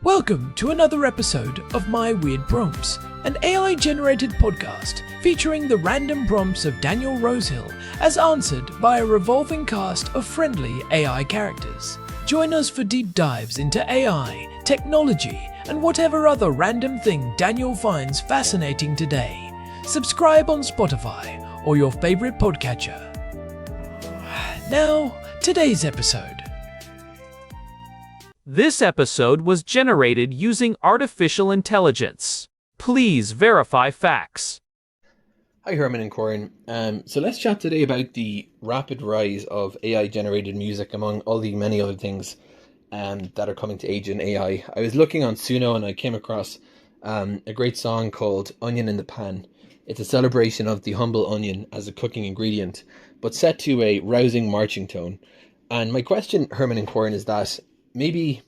Welcome to another episode of My Weird Prompts, an AI-generated podcast featuring the random prompts of Daniel Rosehill as answered by a revolving cast of friendly AI characters. Join us for deep dives into AI, technology, and whatever other random thing Daniel finds fascinating today. Subscribe on Spotify or your favorite podcatcher. Now, today's episode. This episode was generated using artificial intelligence. Please verify facts. Hi Herman and Corin. So let's chat today about the rapid rise of AI-generated music among all the many other things that are coming to age in AI. I was looking on Suno and I came across a great song called Onion in the Pan. It's a celebration of the humble onion as a cooking ingredient, but set to a rousing marching tone. And my question, Herman and Corin, is that maybe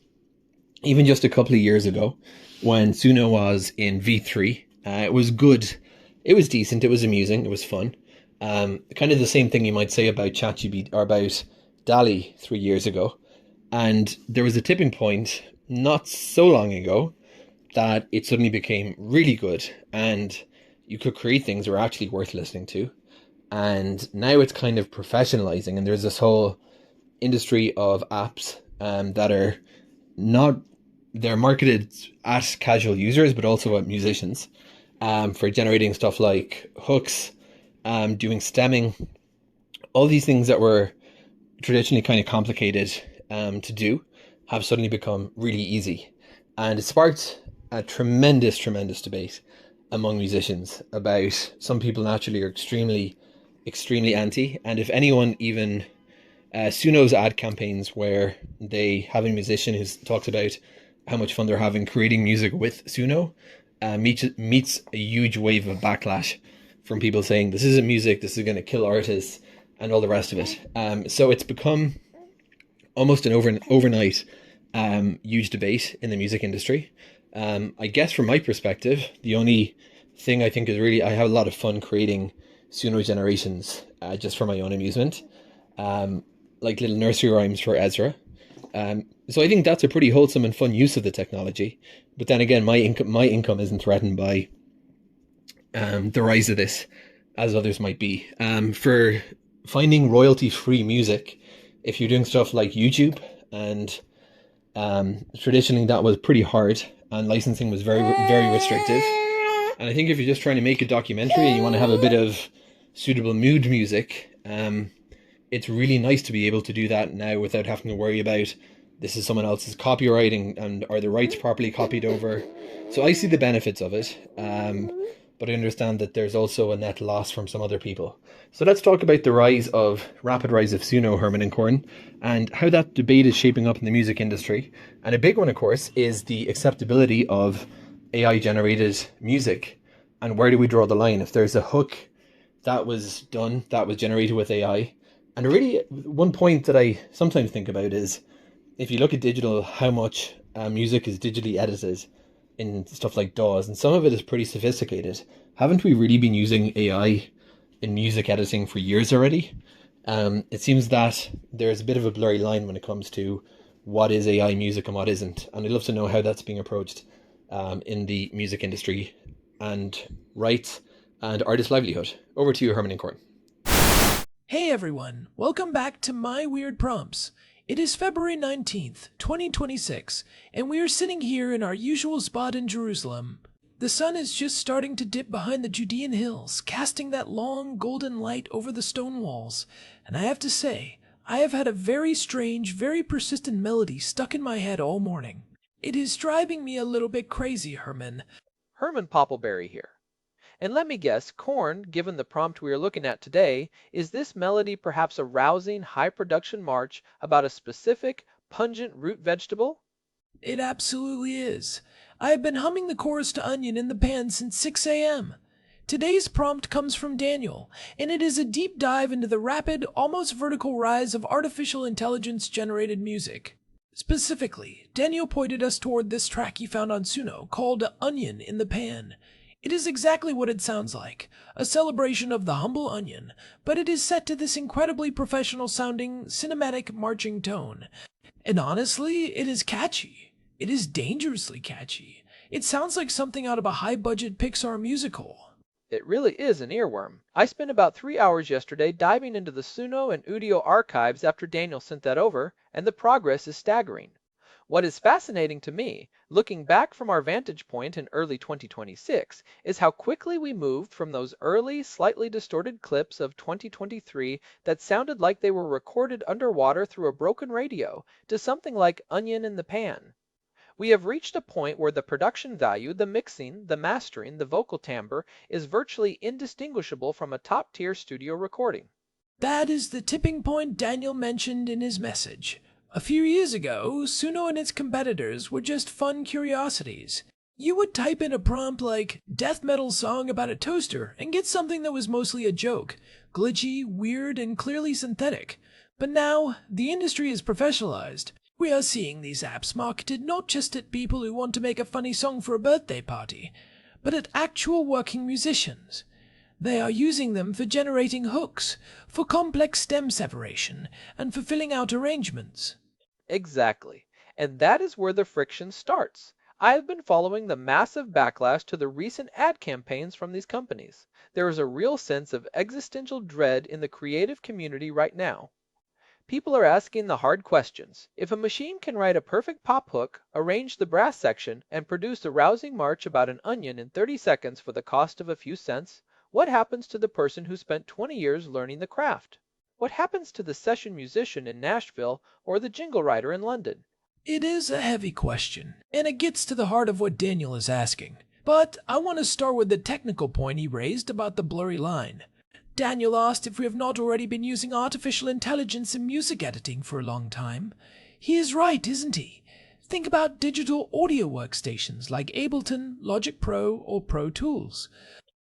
even just a couple of years ago, when Suno was in V3, it was good. It was decent. It was amusing. It was fun. Kind of the same thing you might say about ChatGPT or about DALL-E 3 years ago. And there was a tipping point not so long ago that it suddenly became really good and you could create things that were actually worth listening to. And now it's kind of professionalizing, and there's this whole industry of apps that are not, they're marketed at casual users, but also at musicians for generating stuff like hooks, doing stemming, all these things that were traditionally kind of complicated to do have suddenly become really easy. And it sparked a tremendous debate among musicians about, some people naturally are extremely anti, and if anyone even Suno's ad campaigns where they have a musician who talks about how much fun they're having creating music with Suno meets a huge wave of backlash from people saying this isn't music, this is going to kill artists and all the rest of it. So it's become almost an overnight huge debate in the music industry. I guess from my perspective, the only thing I think is really, I have a lot of fun creating Suno generations just for my own amusement. Like little nursery rhymes for Ezra. So I think that's a pretty wholesome and fun use of the technology. But then again, my income isn't threatened by the rise of this, as others might be. For finding royalty-free music, if you're doing stuff like YouTube, and traditionally that was pretty hard, and licensing was very restrictive. And I think if you're just trying to make a documentary and you want to have a bit of suitable mood music, it's really nice to be able to do that now without having to worry about this is someone else's copywriting and are the rights properly copied over. So I see the benefits of it, but I understand that there's also a net loss from some other people. So let's talk about the rapid rise of Suno, Herman and Corin, and how that debate is shaping up in the music industry. And a big one, of course, is the acceptability of AI-generated music. And where do we draw the line? If there's a hook that was generated with AI, and really, one point that I sometimes think about is, if you look at digital, how much music is digitally edited in stuff like DAWs, and some of it is pretty sophisticated. Haven't we really been using AI in music editing for years already? It seems that there's a bit of a blurry line when it comes to what is AI music and what isn't. And I'd love to know how that's being approached in the music industry and rights and artist livelihood. Over to you, Herman and Corin. Hey everyone, welcome back to My Weird Prompts. It is February 19th, 2026, and we are sitting here in our usual spot in Jerusalem. The sun is just starting to dip behind the Judean hills, casting that long golden light over the stone walls, and I have to say, I have had a very strange, very persistent melody stuck in my head all morning. It is driving me a little bit crazy, Herman. Herman Poppleberry here. And let me guess, corn, given the prompt we are looking at today, is this melody perhaps a rousing, high-production march about a specific, pungent root vegetable? It absolutely is. I have been humming the chorus to Onion in the Pan since 6 a.m. Today's prompt comes from Daniel, and it is a deep dive into the rapid, almost vertical rise of artificial intelligence-generated music. Specifically, Daniel pointed us toward this track he found on Suno called Onion in the Pan. It is exactly what it sounds like, a celebration of the humble onion, but it is set to this incredibly professional-sounding, cinematic marching tone. And honestly, it is catchy. It is dangerously catchy. It sounds like something out of a high-budget Pixar musical. It really is an earworm. I spent about 3 hours yesterday diving into the Suno and Udio archives after Daniel sent that over, and the progress is staggering. What is fascinating to me, looking back from our vantage point in early 2026, is how quickly we moved from those early, slightly distorted clips of 2023 that sounded like they were recorded underwater through a broken radio to something like Onion in the Pan. We have reached a point where the production value, the mixing, the mastering, the vocal timbre is virtually indistinguishable from a top-tier studio recording. That is the tipping point Daniel mentioned in his message. A few years ago, Suno and its competitors were just fun curiosities. You would type in a prompt like death metal song about a toaster and get something that was mostly a joke, glitchy, weird, and clearly synthetic. But now, the industry is professionalized. We are seeing these apps marketed not just at people who want to make a funny song for a birthday party, but at actual working musicians. They are using them for generating hooks, for complex stem separation, and for filling out arrangements. Exactly. And that is where the friction starts. I have been following the massive backlash to the recent ad campaigns from these companies. There is a real sense of existential dread in the creative community right now. People are asking the hard questions. If a machine can write a perfect pop hook, arrange the brass section, and produce a rousing march about an onion in 30 seconds for the cost of a few cents, what happens to the person who spent 20 years learning the craft? What happens to the session musician in Nashville or the jingle writer in London? It is a heavy question, and it gets to the heart of what Daniel is asking. But I want to start with the technical point he raised about the blurry line. Daniel asked if we have not already been using artificial intelligence in music editing for a long time. He is right, isn't he? Think about digital audio workstations like Ableton, Logic Pro, or Pro Tools.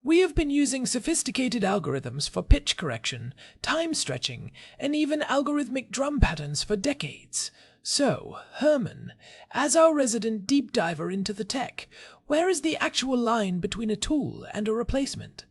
We have been using sophisticated algorithms for pitch correction, time stretching, and even algorithmic drum patterns for decades. So, Herman, as our resident deep diver into the tech, where is the actual line between a tool and a replacement?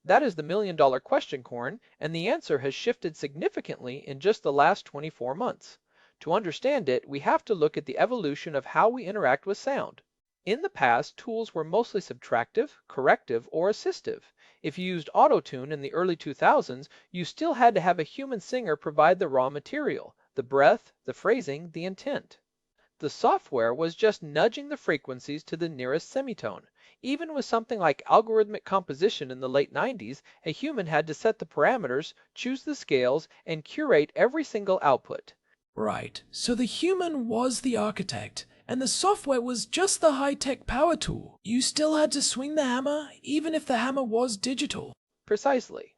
That is the million-dollar question, Corn, and the answer has shifted significantly in just the last 24 months. To understand it, we have to look at the evolution of how we interact with sound. In the past, tools were mostly subtractive, corrective, or assistive. If you used auto-tune in the early 2000s, you still had to have a human singer provide the raw material, the breath, the phrasing, the intent. The software was just nudging the frequencies to the nearest semitone. Even with something like algorithmic composition in the late 90s, a human had to set the parameters, choose the scales, and curate every single output. Right, so the human was the architect, and the software was just the high-tech power tool. You still had to swing the hammer, even if the hammer was digital. Precisely.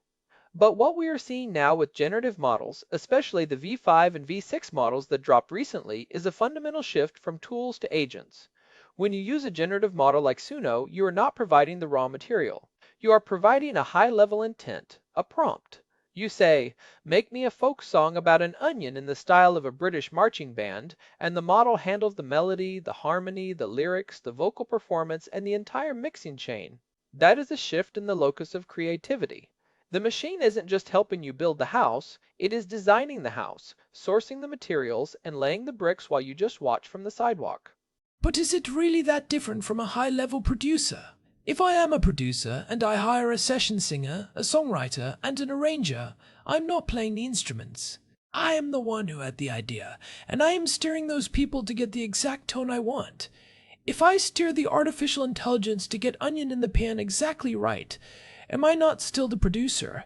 But what we are seeing now with generative models, especially the V5 and V6 models that dropped recently, is a fundamental shift from tools to agents. When you use a generative model like Suno, you are not providing the raw material. You are providing a high-level intent, a prompt. You say, make me a folk song about an onion in the style of a British marching band, and the model handles the melody, the harmony, the lyrics, the vocal performance, and the entire mixing chain. That is a shift in the locus of creativity. The machine isn't just helping you build the house, it is designing the house, sourcing the materials, and laying the bricks while you just watch from the sidewalk. But is it really that different from a high-level producer? If I am a producer and I hire a session singer, a songwriter, and an arranger, I'm not playing the instruments. I am the one who had the idea, and I am steering those people to get the exact tone I want. If I steer the artificial intelligence to get Onion in the Pan exactly right, am I not still the producer?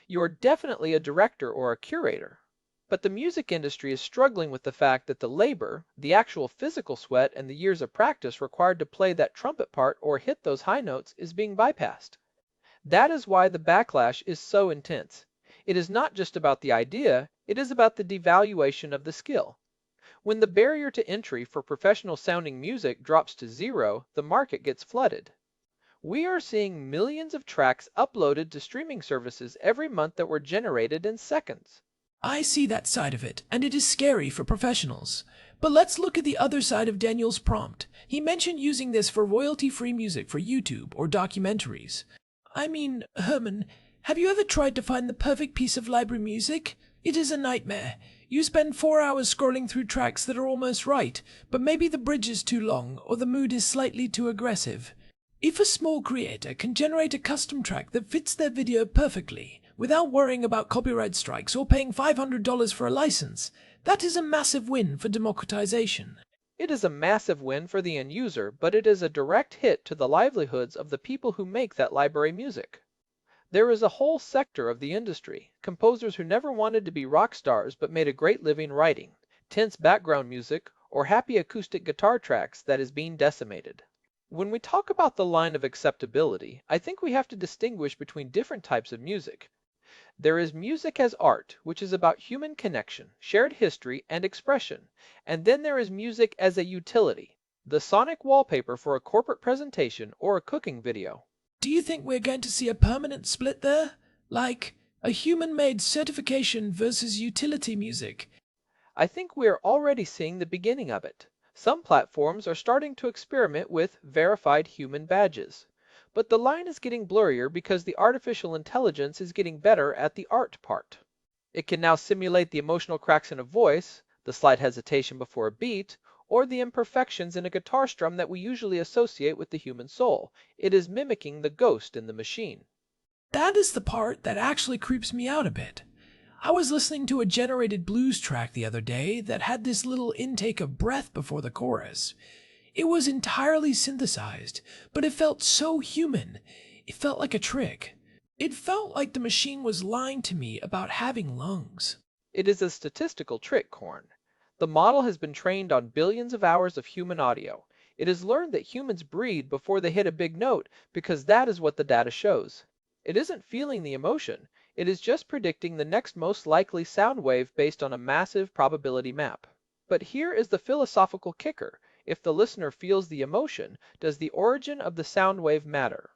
You are definitely a director or a curator. But the music industry is struggling with the fact that the labor, the actual physical sweat, and the years of practice required to play that trumpet part or hit those high notes is being bypassed. That is why the backlash is so intense. It is not just about the idea, it is about the devaluation of the skill. When the barrier to entry for professional sounding music drops to zero, the market gets flooded. We are seeing millions of tracks uploaded to streaming services every month that were generated in seconds. I see that side of it, and it is scary for professionals. But let's look at the other side of Daniel's prompt. He mentioned using this for royalty-free music for YouTube or documentaries. I mean, Herman, have you ever tried to find the perfect piece of library music? It is a nightmare. You spend 4 hours scrolling through tracks that are almost right, but maybe the bridge is too long or the mood is slightly too aggressive. If a small creator can generate a custom track that fits their video perfectly, without worrying about copyright strikes or paying $500 for a license, that is a massive win for democratization. It is a massive win for the end user, but it is a direct hit to the livelihoods of the people who make that library music. There is a whole sector of the industry, composers who never wanted to be rock stars but made a great living writing tense background music or happy acoustic guitar tracks, that is being decimated. When we talk about the line of acceptability, I think we have to distinguish between different types of music. There is music as art, which is about human connection, shared history, and expression. And then there is music as a utility, the sonic wallpaper for a corporate presentation or a cooking video. Do you think we're going to see a permanent split there? Like a human-made certification versus utility music? I think we are already seeing the beginning of it. Some platforms are starting to experiment with verified human badges. But the line is getting blurrier because the artificial intelligence is getting better at the art part. It can now simulate the emotional cracks in a voice, the slight hesitation before a beat, or the imperfections in a guitar strum that we usually associate with the human soul. It is mimicking the ghost in the machine. That is the part that actually creeps me out a bit. I was listening to a generated blues track the other day that had this little intake of breath before the chorus. It was entirely synthesized, but it felt so human. It felt like a trick. It felt like the machine was lying to me about having lungs. It is a statistical trick, Korn. The model has been trained on billions of hours of human audio. It has learned that humans breathe before they hit a big note because that is what the data shows. It isn't feeling the emotion. It is just predicting the next most likely sound wave based on a massive probability map. But here is the philosophical kicker. If the listener feels the emotion, does the origin of the sound wave matter?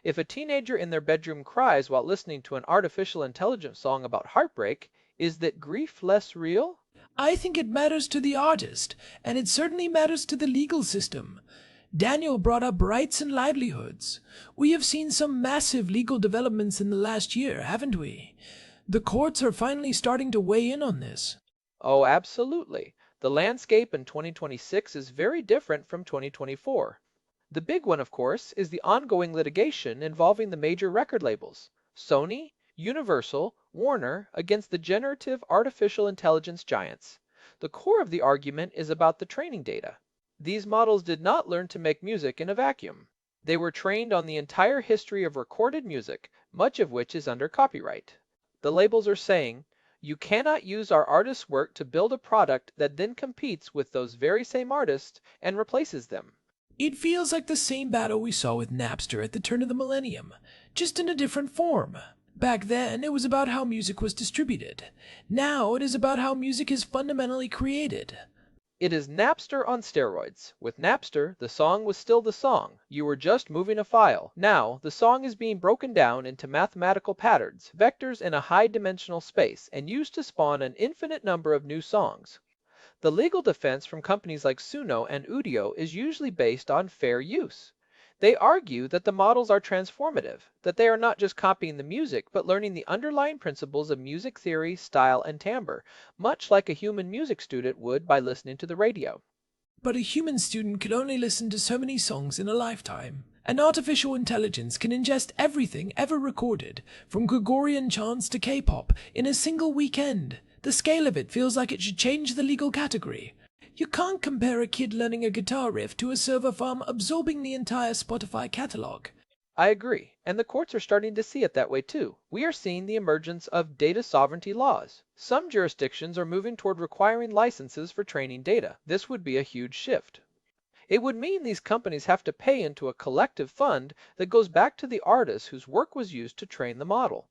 If a teenager in their bedroom cries while listening to an artificial intelligence song about heartbreak, is that grief less real? I think it matters to the artist, and it certainly matters to the legal system. Daniel brought up rights and livelihoods. We have seen some massive legal developments in the last year, haven't we? The courts are finally starting to weigh in on this. Oh, absolutely. The landscape in 2026 is very different from 2024. The big one, of course, is the ongoing litigation involving the major record labels, Sony, Universal, Warner, against the generative artificial intelligence giants. The core of the argument is about the training data. These models did not learn to make music in a vacuum. They were trained on the entire history of recorded music, much of which is under copyright. The labels are saying, you cannot use our artists' work to build a product that then competes with those very same artists and replaces them. It feels like the same battle we saw with Napster at the turn of the millennium, just in a different form. Back then, it was about how music was distributed. Now, it is about how music is fundamentally created. It is Napster on steroids. With Napster, the song was still the song. You were just moving a file. Now, the song is being broken down into mathematical patterns, vectors in a high-dimensional space, and used to spawn an infinite number of new songs. The legal defense from companies like Suno and Udio is usually based on fair use. They argue that the models are transformative, that they are not just copying the music, but learning the underlying principles of music theory, style, and timbre, much like a human music student would by listening to the radio. But a human student could only listen to so many songs in a lifetime. An artificial intelligence can ingest everything ever recorded, from Gregorian chants to K-pop, in a single weekend. The scale of it feels like it should change the legal category. You can't compare a kid learning a guitar riff to a server farm absorbing the entire Spotify catalog. I agree, and the courts are starting to see it that way too. We are seeing the emergence of data sovereignty laws. Some jurisdictions are moving toward requiring licenses for training data. This would be a huge shift. It would mean these companies have to pay into a collective fund that goes back to the artists whose work was used to train the model.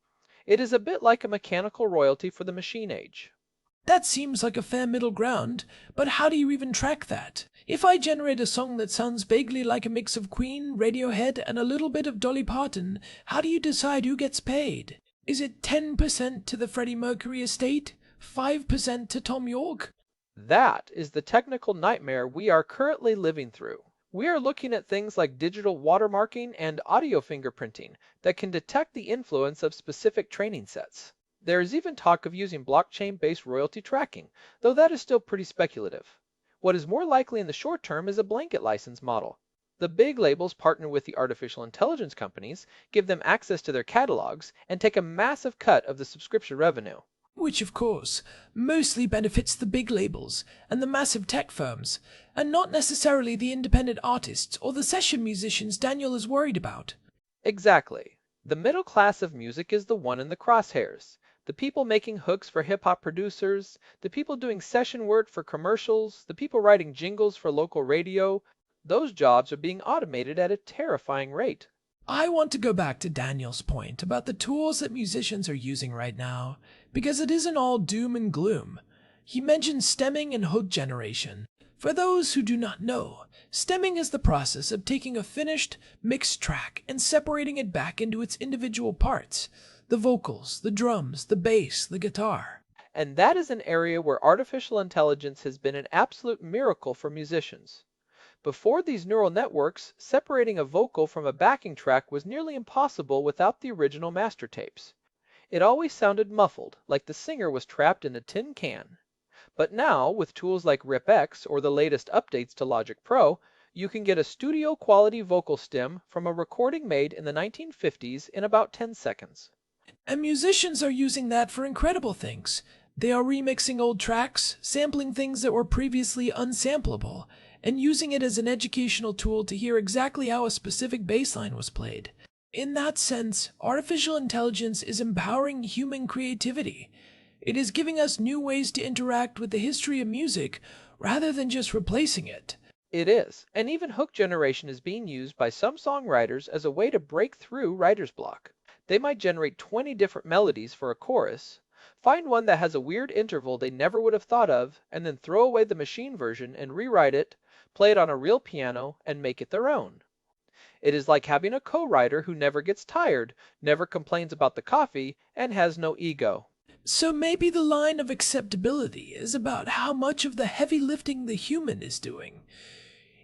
It is a bit like a mechanical royalty for the machine age. That seems like a fair middle ground, but how do you even track that? If I generate a song that sounds vaguely like a mix of Queen, Radiohead, and a little bit of Dolly Parton, how do you decide who gets paid? Is it 10% to the Freddie Mercury estate? 5% to Tom York? That is the technical nightmare we are currently living through. We are looking at things like digital watermarking and audio fingerprinting that can detect the influence of specific training sets. There is even talk of using blockchain-based royalty tracking, though that is still pretty speculative. What is more likely in the short term is a blanket license model. The big labels partner with the artificial intelligence companies, give them access to their catalogs, and take a massive cut of the subscription revenue. Which, of course, mostly benefits the big labels and the massive tech firms, and not necessarily the independent artists or the session musicians Daniel is worried about. Exactly. The middle class of music is the one in the crosshairs. The people making hooks for hip-hop producers, the people doing session work for commercials, the people writing jingles for local radio, those jobs are being automated at a terrifying rate. I want to go back to Daniel's point about the tools that musicians are using right now, because it isn't all doom and gloom. He mentioned stemming and hook generation. For those who do not know, stemming is the process of taking a finished, mixed track and separating it back into its individual parts: the vocals, the drums, the bass, the guitar. And that is an area where artificial intelligence has been an absolute miracle for musicians. Before these neural networks, separating a vocal from a backing track was nearly impossible without the original master tapes. It always sounded muffled, like the singer was trapped in a tin can. But now, with tools like RipX or the latest updates to Logic Pro, you can get a studio-quality vocal stem from a recording made in the 1950s in about 10 seconds. And musicians are using that for incredible things. They are remixing old tracks, sampling things that were previously unsamplable, and using it as an educational tool to hear exactly how a specific bass line was played. In that sense, artificial intelligence is empowering human creativity. It is giving us new ways to interact with the history of music rather than just replacing it. It is, and even hook generation is being used by some songwriters as a way to break through writer's block. They might generate 20 different melodies for a chorus, find one that has a weird interval they never would have thought of, and then throw away the machine version and rewrite it, play it on a real piano, and make it their own. It is like having a co-writer who never gets tired, never complains about the coffee, and has no ego. So maybe the line of acceptability is about how much of the heavy lifting the human is doing.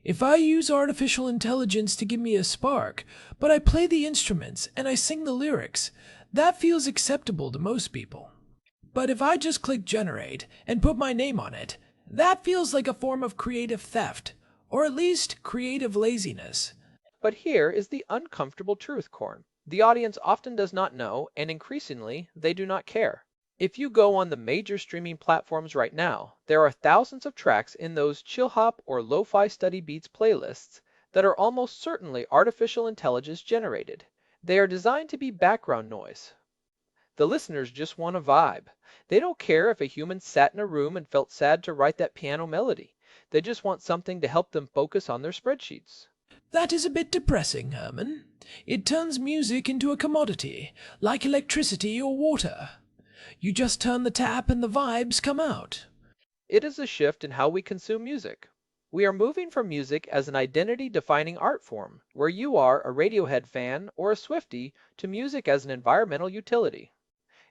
If I use artificial intelligence to give me a spark, but I play the instruments and I sing the lyrics, that feels acceptable to most people. But if I just click generate and put my name on it, that feels like a form of creative theft, or at least creative laziness. But here is the uncomfortable truth, Korn. The audience often does not know, and increasingly, they do not care. If you go on the major streaming platforms right now, there are thousands of tracks in those chill hop or lo-fi study beats playlists that are almost certainly artificial intelligence generated. They are designed to be background noise. The listeners just want a vibe. They don't care if a human sat in a room and felt sad to write that piano melody. They just want something to help them focus on their spreadsheets. That is a bit depressing, Herman. It turns music into a commodity, like electricity or water. You just turn the tap and the vibes come out. It is a shift in how we consume music. We are moving from music as an identity-defining art form, where you are a Radiohead fan or a Swiftie, to music as an environmental utility.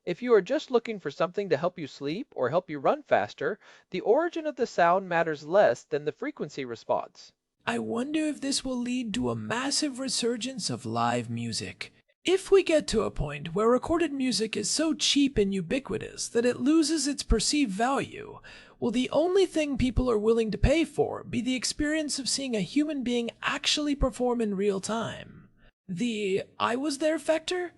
If you are just looking for something to help you sleep or help you run faster, the origin of the sound matters less than the frequency response. I wonder if this will lead to a massive resurgence of live music. If we get to a point where recorded music is so cheap and ubiquitous that it loses its perceived value, will the only thing people are willing to pay for be the experience of seeing a human being actually perform in real time? The I was there factor?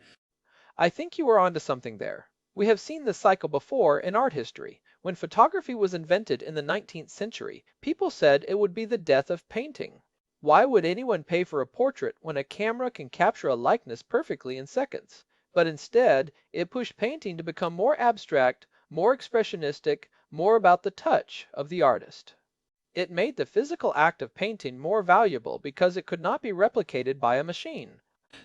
I think you are onto something there. We have seen this cycle before in art history. When photography was invented in the 19th century, people said it would be the death of painting. Why would anyone pay for a portrait when a camera can capture a likeness perfectly in seconds? But instead, it pushed painting to become more abstract, more expressionistic, more about the touch of the artist. It made the physical act of painting more valuable because it could not be replicated by a machine.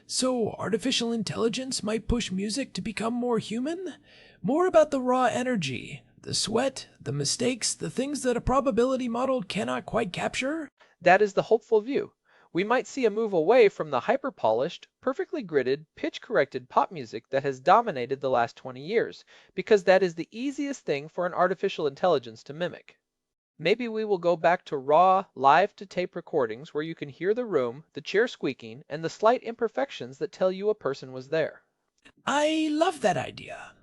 So artificial intelligence might push music to become more human? More about the raw energy, the sweat, the mistakes, the things that a probability model cannot quite capture? That is the hopeful view. We might see a move away from the hyper-polished, perfectly gridded, pitch-corrected pop music that has dominated the last 20 years, because that is the easiest thing for an artificial intelligence to mimic. Maybe we will go back to raw, live-to-tape recordings where you can hear the room, the chair squeaking, and the slight imperfections that tell you a person was there. I love that idea.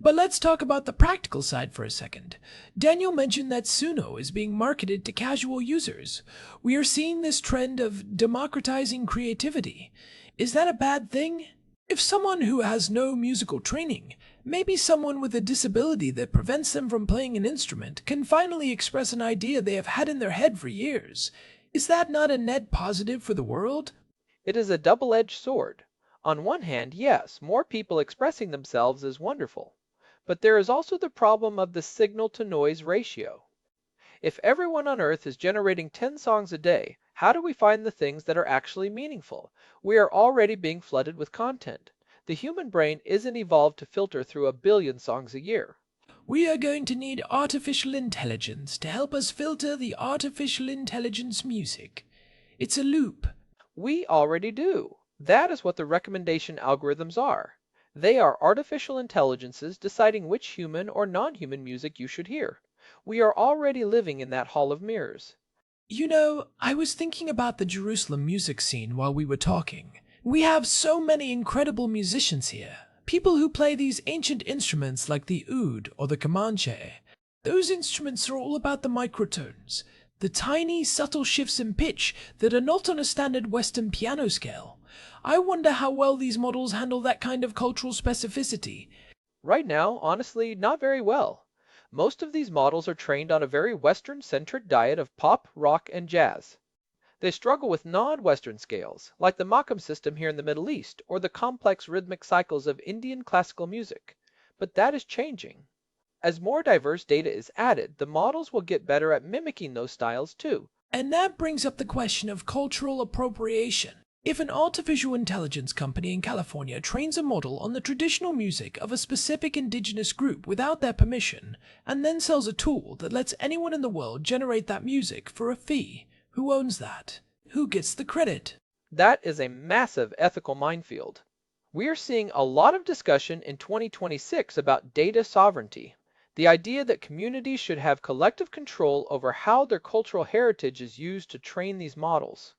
But let's talk about the practical side for a second. Daniel mentioned that Suno is being marketed to casual users. We are seeing this trend of democratizing creativity. Is that a bad thing? If someone who has no musical training, maybe someone with a disability that prevents them from playing an instrument, can finally express an idea they have had in their head for years, is that not a net positive for the world? It is a double-edged sword. On one hand, yes, more people expressing themselves is wonderful. But there is also the problem of the signal-to-noise ratio. If everyone on Earth is generating 10 songs a day, how do we find the things that are actually meaningful? We are already being flooded with content. The human brain isn't evolved to filter through a billion songs a year. We are going to need artificial intelligence to help us filter the artificial intelligence music. It's a loop. We already do. That is what the recommendation algorithms are. They are artificial intelligences deciding which human or non-human music you should hear. We are already living in that hall of mirrors. You know, I was thinking about the Jerusalem music scene while we were talking. We have so many incredible musicians here. People who play these ancient instruments like the oud or the kamanche. Those instruments are all about the microtones, the tiny, subtle shifts in pitch that are not on a standard Western piano scale. I wonder how well these models handle that kind of cultural specificity. Right now, honestly, not very well. Most of these models are trained on a very Western-centric diet of pop, rock, and jazz. They struggle with non-Western scales, like the Makam system here in the Middle East, or the complex rhythmic cycles of Indian classical music. But that is changing. As more diverse data is added, the models will get better at mimicking those styles too. And that brings up the question of cultural appropriation. If an artificial intelligence company in California trains a model on the traditional music of a specific indigenous group without their permission, and then sells a tool that lets anyone in the world generate that music for a fee, who owns that? Who gets the credit? That is a massive ethical minefield. We are seeing a lot of discussion in 2026 about data sovereignty. The idea that communities should have collective control over how their cultural heritage is used to train these models.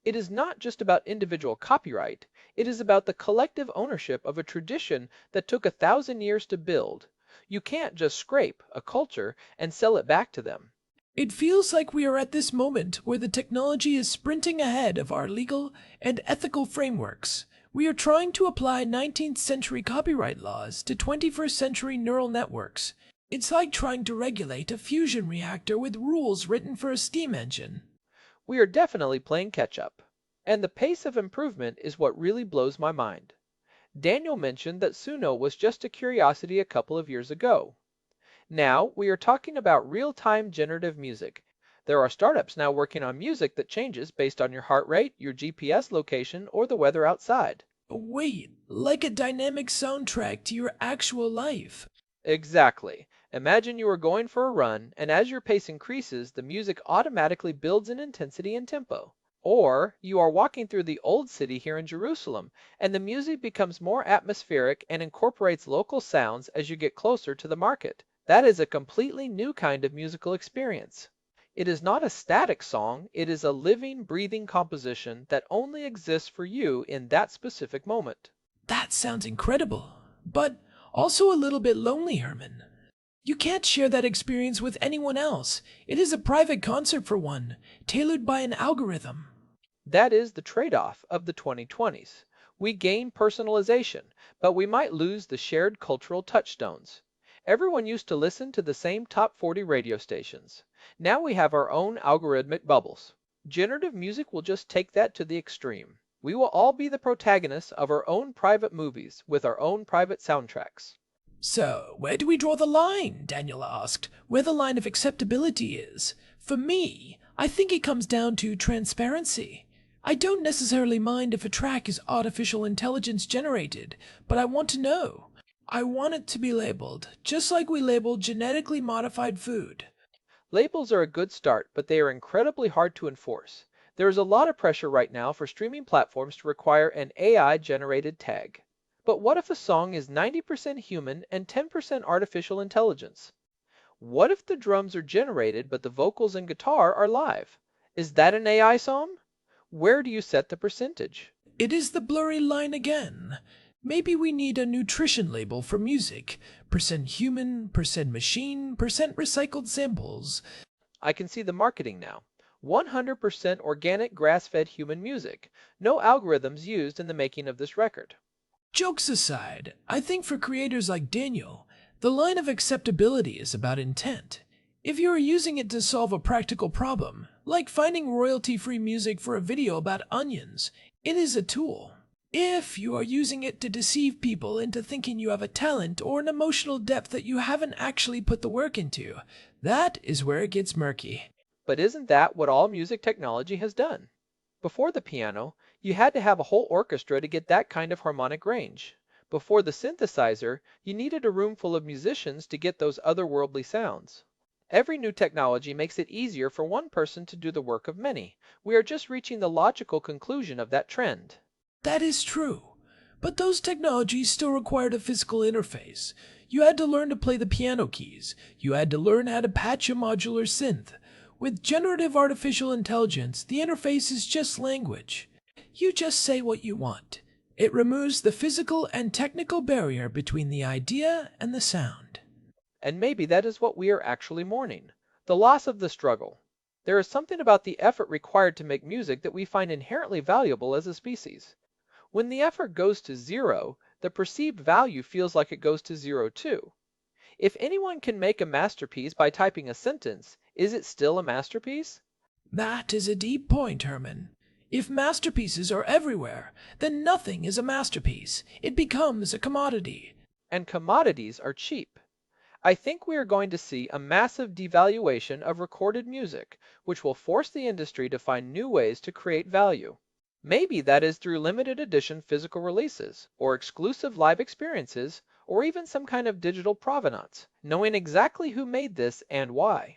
It is not just about individual copyright, it is about the collective ownership of a tradition that took 1,000 years to build. You can't just scrape a culture and sell it back to them. It feels like we are at this moment where the technology is sprinting ahead of our legal and ethical frameworks. We are trying to apply 19th century copyright laws to 21st century neural networks. It's like trying to regulate a fusion reactor with rules written for a steam engine. We are definitely playing catch up. And the pace of improvement is what really blows my mind. Daniel mentioned that Suno was just a curiosity a couple of years ago. Now we are talking about real-time generative music. There are startups now working on music that changes based on your heart rate, your GPS location, or the weather outside. Wait, like a dynamic soundtrack to your actual life. Exactly. Imagine you are going for a run, and as your pace increases, the music automatically builds in intensity and tempo. Or you are walking through the old city here in Jerusalem, and the music becomes more atmospheric and incorporates local sounds as you get closer to the market. That is a completely new kind of musical experience. It is not a static song, it is a living, breathing composition that only exists for you in that specific moment. That sounds incredible, but also a little bit lonely, Herman. You can't share that experience with anyone else. It is a private concert for one, tailored by an algorithm. That is the trade-off of the 2020s. We gain personalization, but we might lose the shared cultural touchstones. Everyone used to listen to the same top 40 radio stations. Now we have our own algorithmic bubbles. Generative music will just take that to the extreme. We will all be the protagonists of our own private movies with our own private soundtracks. So, where do we draw the line? Daniel asked. Where the line of acceptability is. For me, I think it comes down to transparency. I don't necessarily mind if a track is artificial intelligence generated, but I want to know. I want it to be labeled, just like we label genetically modified food. Labels are a good start, but they are incredibly hard to enforce. There is a lot of pressure right now for streaming platforms to require an AI-generated tag. But what if a song is 90% human and 10% artificial intelligence? What if the drums are generated but the vocals and guitar are live? Is that an AI song? Where do you set the percentage? It is the blurry line again. Maybe we need a nutrition label for music. Percent human, percent machine, percent recycled samples. I can see the marketing now. 100% organic grass-fed human music. No algorithms used in the making of this record. Jokes aside, I think for creators like Daniel, the line of acceptability is about intent. If you are using it to solve a practical problem, like finding royalty-free music for a video about onions, it is a tool. If you are using it to deceive people into thinking you have a talent or an emotional depth that you haven't actually put the work into, that is where it gets murky. But isn't that what all music technology has done? Before the piano, you had to have a whole orchestra to get that kind of harmonic range. Before the synthesizer, you needed a room full of musicians to get those otherworldly sounds. Every new technology makes it easier for one person to do the work of many. We are just reaching the logical conclusion of that trend. That is true. But those technologies still required a physical interface. You had to learn to play the piano keys. You had to learn how to patch a modular synth. With generative artificial intelligence, the interface is just language. You just say what you want. It removes the physical and technical barrier between the idea and the sound. And maybe that is what we are actually mourning. The loss of the struggle. There is something about the effort required to make music that we find inherently valuable as a species. When the effort goes to zero, the perceived value feels like it goes to zero too. If anyone can make a masterpiece by typing a sentence, is it still a masterpiece? That is a deep point, Herman. If masterpieces are everywhere, then nothing is a masterpiece. It becomes a commodity. And commodities are cheap. I think we are going to see a massive devaluation of recorded music, which will force the industry to find new ways to create value. Maybe that is through limited edition physical releases, or exclusive live experiences, or even some kind of digital provenance, knowing exactly who made this and why.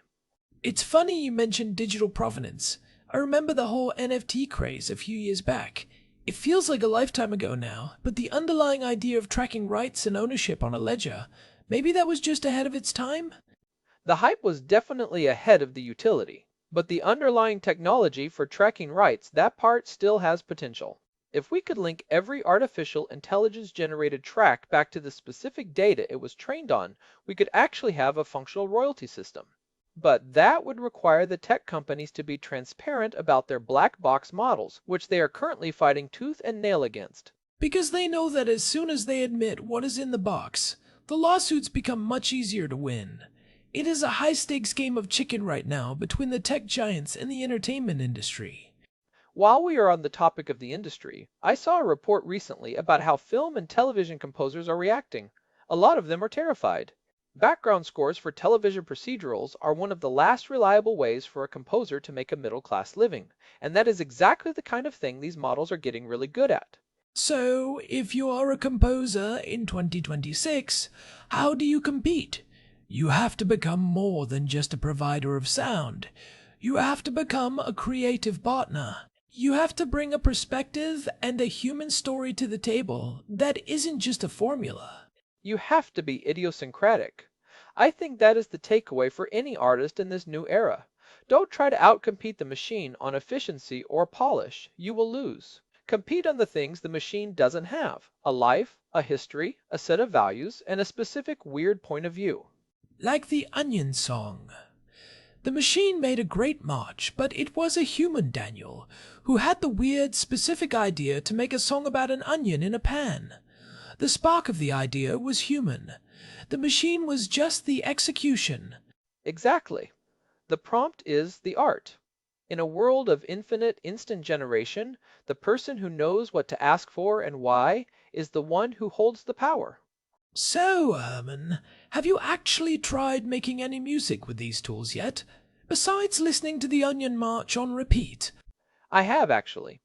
It's funny you mentioned digital provenance. I remember the whole NFT craze a few years back. It feels like a lifetime ago now, but the underlying idea of tracking rights and ownership on a ledger, maybe that was just ahead of its time? The hype was definitely ahead of the utility. But the underlying technology for tracking rights, that part still has potential. If we could link every artificial intelligence-generated track back to the specific data it was trained on, we could actually have a functional royalty system. But that would require the tech companies to be transparent about their black box models, which they are currently fighting tooth and nail against. Because they know that as soon as they admit what is in the box, the lawsuits become much easier to win. It is a high-stakes game of chicken right now between the tech giants and the entertainment industry. While we are on the topic of the industry, I saw a report recently about how film and television composers are reacting. A lot of them are terrified. Background scores for television procedurals are one of the last reliable ways for a composer to make a middle-class living, and that is exactly the kind of thing these models are getting really good at. So, if you are a composer in 2026, how do you compete? You have to become more than just a provider of sound. You have to become a creative partner. You have to bring a perspective and a human story to the table that isn't just a formula. You have to be idiosyncratic. I think that is the takeaway for any artist in this new era. Don't try to outcompete the machine on efficiency or polish. You will lose. Compete on the things the machine doesn't have: a life, a history, a set of values, and a specific weird point of view. Like the Onion song. The machine made a great march, but it was a human, Daniel, who had the weird, specific idea to make a song about an onion in a pan. The spark of the idea was human. The machine was just the execution. Exactly. The prompt is the art. In a world of infinite instant generation, the person who knows what to ask for and why is the one who holds the power. So, Herman, have you actually tried making any music with these tools yet? Besides listening to the Onion March on repeat? I have, actually.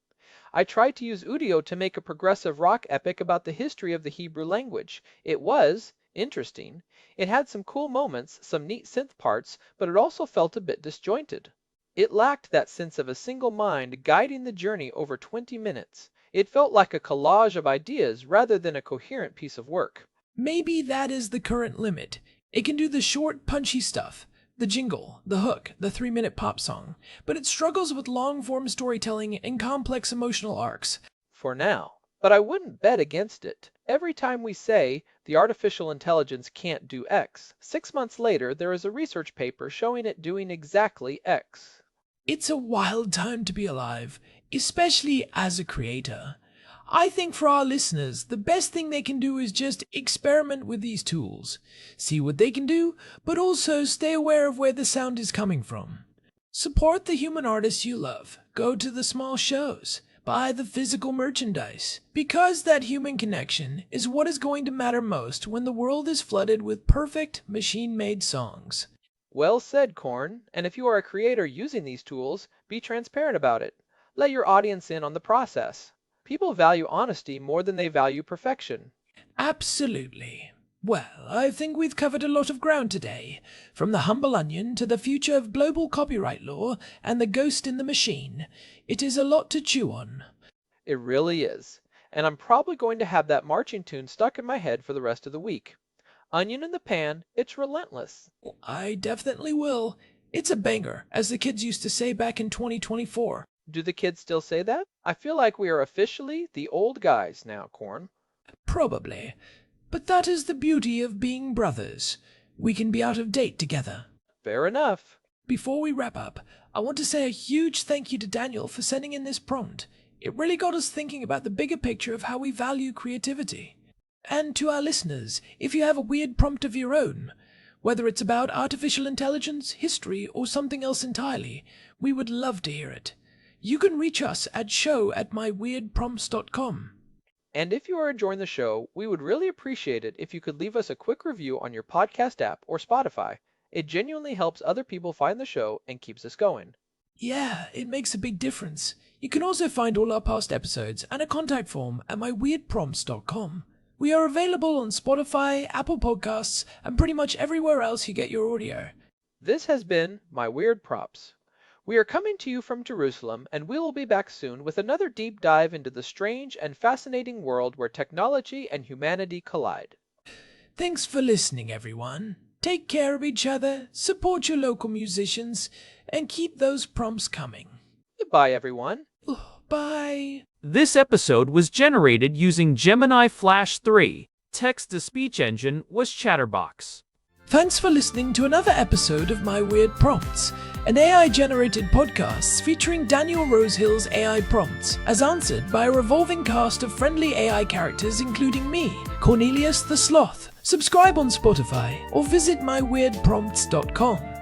I tried to use Udio to make a progressive rock epic about the history of the Hebrew language. It was interesting. It had some cool moments, some neat synth parts, but it also felt a bit disjointed. It lacked that sense of a single mind guiding the journey over 20 minutes. It felt like a collage of ideas rather than a coherent piece of work. Maybe that is the current limit. It can do the short, punchy stuff, the jingle, the hook, the 3-minute pop song, but it struggles with long-form storytelling and complex emotional arcs. For now. But I wouldn't bet against it. Every time we say the artificial intelligence can't do X, 6 months later there is a research paper showing it doing exactly X. It's a wild time to be alive, especially as a creator. I think for our listeners, the best thing they can do is just experiment with these tools, see what they can do, but also stay aware of where the sound is coming from. Support the human artists you love, go to the small shows, buy the physical merchandise, because that human connection is what is going to matter most when the world is flooded with perfect machine-made songs. Well said, Corn. And if you are a creator using these tools, be transparent about it. Let your audience in on the process. People value honesty more than they value perfection. Absolutely. Well, I think we've covered a lot of ground today, from the humble onion to the future of global copyright law and the ghost in the machine. It is a lot to chew on. It really is. And I'm probably going to have that marching tune stuck in my head for the rest of the week. Onion in the pan, it's relentless. I definitely will. It's a banger, as the kids used to say back in 2024. Do the kids still say that? I feel like we are officially the old guys now, Corn. Probably. But that is the beauty of being brothers. We can be out of date together. Fair enough. Before we wrap up, I want to say a huge thank you to Daniel for sending in this prompt. It really got us thinking about the bigger picture of how we value creativity. And to our listeners, if you have a weird prompt of your own, whether it's about artificial intelligence, history, or something else entirely, we would love to hear it. You can reach us at show@myweirdprompts.com. And if you are enjoying the show, we would really appreciate it if you could leave us a quick review on your podcast app or Spotify. It genuinely helps other people find the show and keeps us going. Yeah, it makes a big difference. You can also find all our past episodes and a contact form at myweirdprompts.com. We are available on Spotify, Apple Podcasts, and pretty much everywhere else you get your audio. This has been My Weird Props. We are coming to you from Jerusalem, and we will be back soon with another deep dive into the strange and fascinating world where technology and humanity collide. Thanks for listening, everyone. Take care of each other, support your local musicians, and keep those prompts coming. Goodbye, everyone. Bye. This episode was generated using Gemini Flash 3. Text-to-speech engine was Chatterbox. Thanks for listening to another episode of My Weird Prompts, an AI-generated podcast featuring Daniel Rosehill's AI prompts, as answered by a revolving cast of friendly AI characters including me, Cornelius the Sloth. Subscribe on Spotify or visit myweirdprompts.com.